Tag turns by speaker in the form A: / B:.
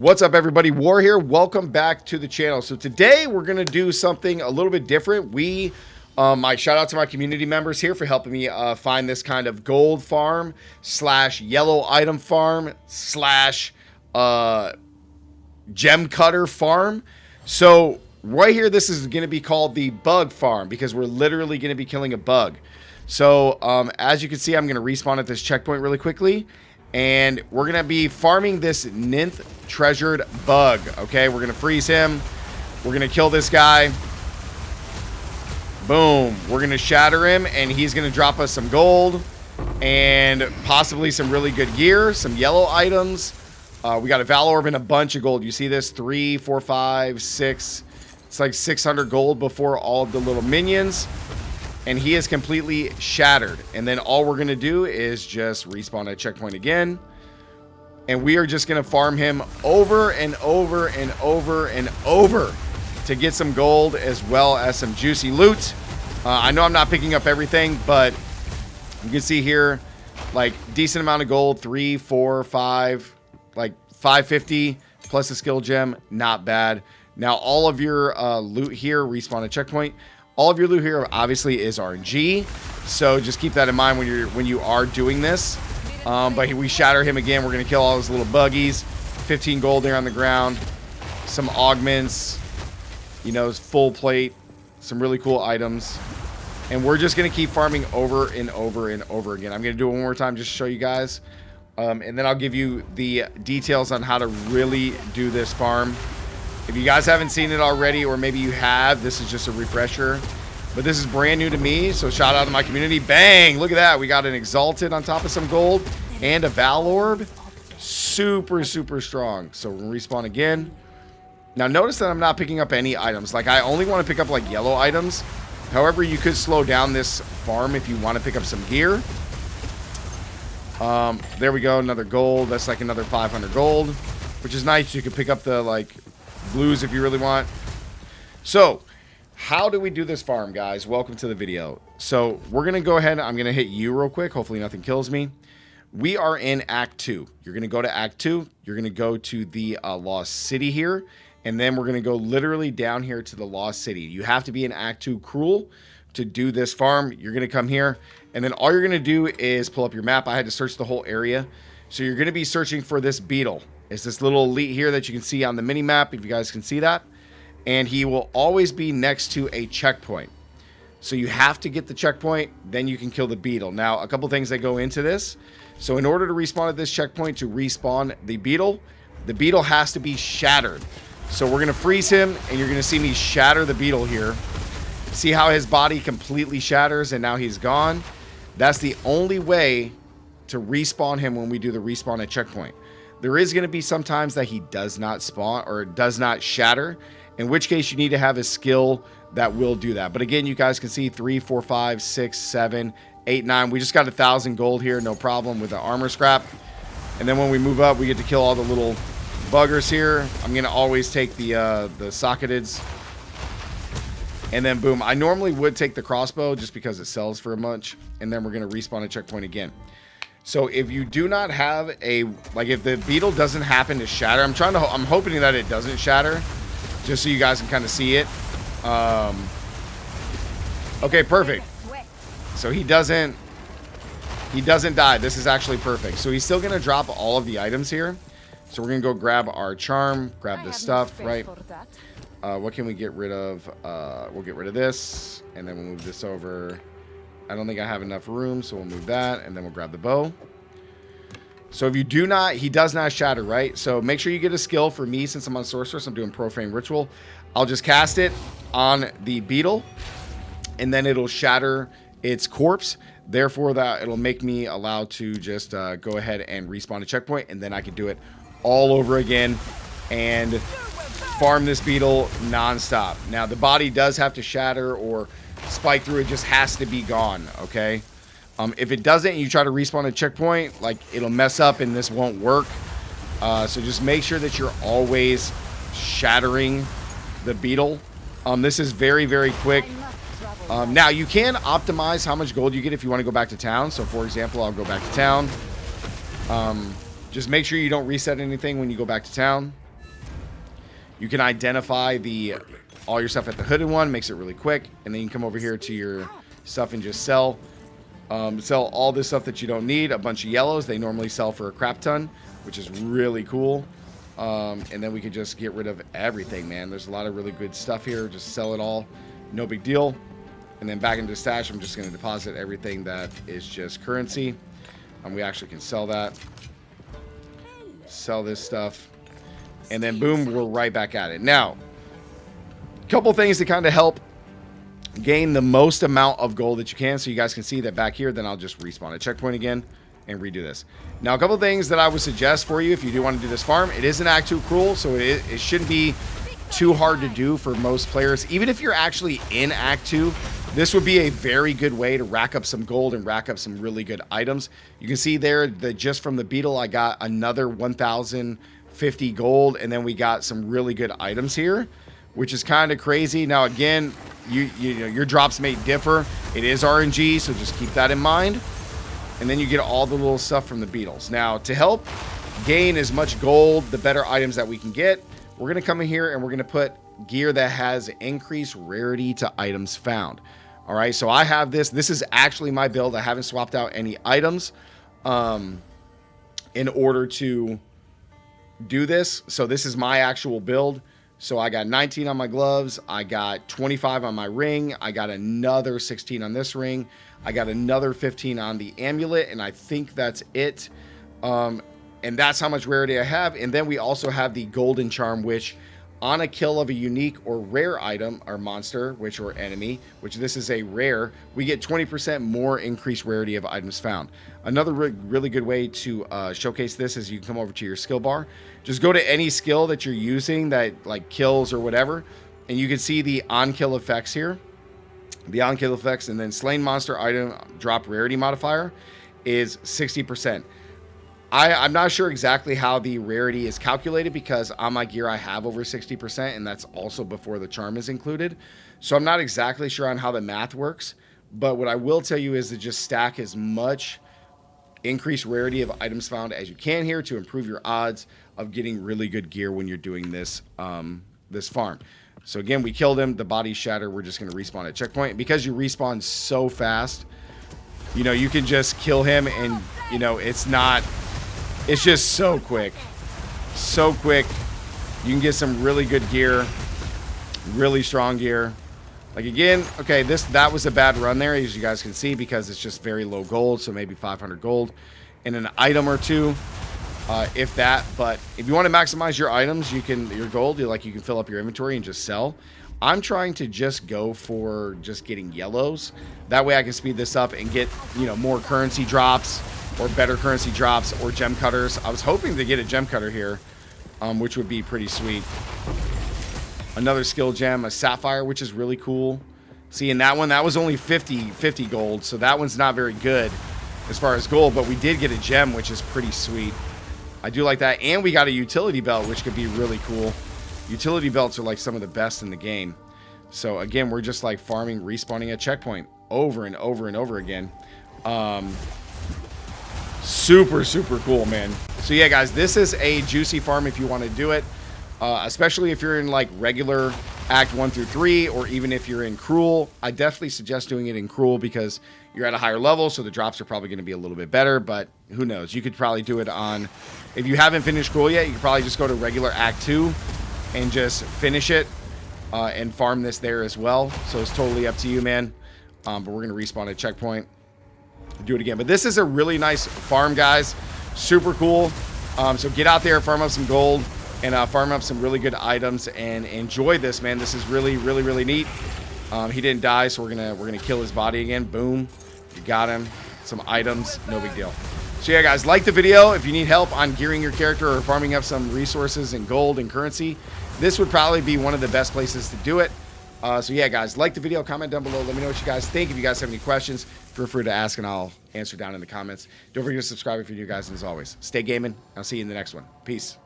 A: What's up, everybody? War here. Welcome back to the channel. So today we're gonna do something a little bit different. I shout out to my community members here for helping me find this kind of gold farm slash yellow item farm slash gem cutter farm. So right here, this is gonna be called the bug farm because we're literally gonna be killing a bug. So as you can see, I'm gonna respawn at this checkpoint really quickly. And we're going to be farming this ninth treasured bug, okay? We're going to freeze him. We're going to kill this guy. Boom. We're going to shatter him, and he's going to drop us some gold and possibly some really good gear, some yellow items. We got a Val Orb and a bunch of gold. You see this? 3, 4, 5, 6. It's like 600 gold before all of the little minions. And he is completely shattered. And then all we're going to do is just respawn at checkpoint again. And we are just going to farm him over and over and over and over to get some gold as well as some juicy loot. I know I'm not picking up everything, but you can see here, like, decent amount of gold. 3, 4, 5, like 550 plus a skill gem. Not bad. Now, all of your loot here, respawn at checkpoint. All of your loot here obviously is RNG, so just keep that in mind when you are doing this. But we shatter him again. We're gonna kill all those little buggies. 15 gold there on the ground. Some augments. You know, full plate. Some really cool items. And we're just gonna keep farming over and over and over again. I'm gonna do it one more time just to show you guys, and then I'll give you the details on how to really do this farm. If you guys haven't seen it already, or maybe you have, this is just a refresher. But this is brand new to me, so shout out to my community. Bang! Look at that. We got an Exalted on top of some gold and a Val Orb. Super, super strong. So we'll respawn again. Now notice that I'm not picking up any items. Like, I only want to pick up like yellow items. However, you could slow down this farm if you want to pick up some gear. There we go. Another gold. That's like another 500 gold, which is nice. You could pick up the like blues if you really want. So how do we do this farm, guys? Welcome to the video. So we're gonna go ahead. I'm gonna hit you real quick. Hopefully nothing kills me. We are in Act 2. You're gonna go to Act 2. You're gonna go to the Lost City here, and then we're gonna go literally down here to the Lost City. You have to be in Act 2 Cruel to do this farm. You're gonna come here, and then all you're gonna do is pull up your map. I had to search the whole area, so you're gonna be searching for this beetle. It's this little elite here that you can see on the mini map, if you guys can see that. And he will always be next to a checkpoint. So you have to get the checkpoint, then you can kill the beetle. Now, a couple things that go into this. So in order to respawn at this checkpoint, to respawn the beetle has to be shattered. So we're going to freeze him, and you're going to see me shatter the beetle here. See how his body completely shatters, and now he's gone? That's the only way to respawn him when we do the respawn at checkpoint. There is going to be some times that he does not spawn or does not shatter, in which case you need to have a skill that will do that. But again, you guys can see 3, 4, 5, 6, 7, 8, 9. We just got 1,000 gold here, no problem with the armor scrap. And then when we move up, we get to kill all the little buggers here. I'm going to always take the socketeds. And then boom. I normally would take the crossbow just because it sells for a bunch. And then we're going to respawn a checkpoint again. So if you do not have a, like, if the beetle doesn't happen to shatter, I'm hoping that it doesn't shatter, just so you guys can kind of see it. Okay, perfect. So he doesn't die. This is actually perfect. So he's still going to drop all of the items here. So we're going to go grab our charm, grab this stuff, right? What can we get rid of? We'll get rid of this, and then we'll move this over. I don't think I have enough room, so we'll move that, and then we'll grab the bow. So if you do not, he does not shatter, right? So make sure you get a skill. For me, since I'm on Sorceress, I'm doing Profane Ritual. I'll just cast it on the beetle, and then it'll shatter its corpse. Therefore, that it'll make me allowed to just go ahead and respawn a checkpoint, and then I can do it all over again and farm this beetle nonstop. Now, the body does have to shatter or spike through. It just has to be gone, okay? If it doesn't, you try to respawn a checkpoint, like, it'll mess up and this won't work. So just make sure that you're always shattering the beetle. This is very, very quick. Now, you can optimize how much gold you get if you want to go back to town. So, for example, I'll go back to town. Just make sure you don't reset anything when you go back to town. You can identify all your stuff at the hooded one, makes it really quick, and then you can come over here to your stuff and just sell all this stuff that you don't need. A bunch of yellows, they normally sell for a crap ton, which is really cool. And then we could just get rid of everything, man. There's a lot of really good stuff here. Just sell it all, no big deal. And then back into the stash, I'm just going to deposit everything that is just currency. We actually can sell that. Sell this stuff. And then boom, we're right back at it. Now, a couple things to kind of help gain the most amount of gold that you can. So you guys can see that back here. Then I'll just respawn a checkpoint again and redo this. Now, a couple of things that I would suggest for you if you do want to do this farm. It is an Act 2 cruel, so it shouldn't be too hard to do for most players. Even if you're actually in Act 2, this would be a very good way to rack up some gold and rack up some really good items. You can see there that just from the beetle, I got another 1,050 gold, and then we got some really good items here, which is kind of crazy. Now, again, you know, your drops may differ. It is RNG, so just keep that in mind. And then you get all the little stuff from the beetles. Now, to help gain as much gold, the better items that we can get, we're going to come in here and we're going to put gear that has increased rarity to items found. All right, so I have this. This is actually my build. I haven't swapped out any items in order to do this. So this is my actual build. So I got 19 on my gloves. I got 25 on my ring. I got another 16 on this ring. I got another 15 on the amulet, and I think that's it. And that's how much rarity I have. And then we also have the golden charm, which on a kill of a unique or rare item or monster, or enemy, which this is a rare, we get 20% more increased rarity of items found. Another really good way to showcase this is you can come over to your skill bar. Just go to any skill that you're using that like kills or whatever, and you can see the on-kill effects here. The on-kill effects, and then slain monster item drop rarity modifier is 60%. I'm not sure exactly how the rarity is calculated because on my gear I have over 60%, and that's also before the charm is included. So I'm not exactly sure on how the math works, but what I will tell you is to just stack as much increased rarity of items found as you can here to improve your odds of getting really good gear when you're doing this this farm. So again, we killed him, the body shatter, we're just going to respawn at checkpoint. Because you respawn so fast, you know, you can just kill him and, you know, it's just so quick. So quick. You can get some really good gear. Really strong gear. Like again, okay, that was a bad run there, as you guys can see, because it's just very low gold, so maybe 500 gold. And an item or two, if that. But if you want to maximize your items, your gold, you can fill up your inventory and just sell. I'm trying to just go for just getting yellows. That way I can speed this up and get, you know, more currency drops, or better currency drops, or gem cutters. I was hoping to get a gem cutter here, which would be pretty sweet. Another skill gem, a sapphire, which is really cool. See, in that one, that was only 50 gold, so that one's not very good as far as gold, but we did get a gem, which is pretty sweet. I do like that, and we got a utility belt, which could be really cool. Utility belts are like some of the best in the game. So again, we're just like farming, respawning at checkpoint over and over and over again. Super cool, man. So yeah, guys, this is a juicy farm if you want to do it, especially if you're in like regular Act 1 through 3, or even if you're in Cruel. I definitely suggest doing it in Cruel because you're at a higher level, so the drops are probably going to be a little bit better, but who knows? You could probably do it on, if you haven't finished Cruel yet, you could probably just go to regular Act 2 and just finish it and farm this there as well. So it's totally up to you, man. But we're going to respawn at checkpoint. Do it again. But this is a really nice farm, guys. Super cool. So get out there, farm up some gold, and farm up some really good items and enjoy this, man. This is really neat. He didn't die, so we're gonna kill his body again. Boom. You got him. Some items, no big deal. So yeah, guys, like the video. If you need help on gearing your character or farming up some resources and gold and currency, this would probably be one of the best places to do it. So yeah, guys, like the video, comment down below. Let me know what you guys think. If you guys have any questions, feel free to ask and I'll answer down in the comments. Don't forget to subscribe if you're new, guys. And as always, stay gaming. I'll see you in the next one. Peace.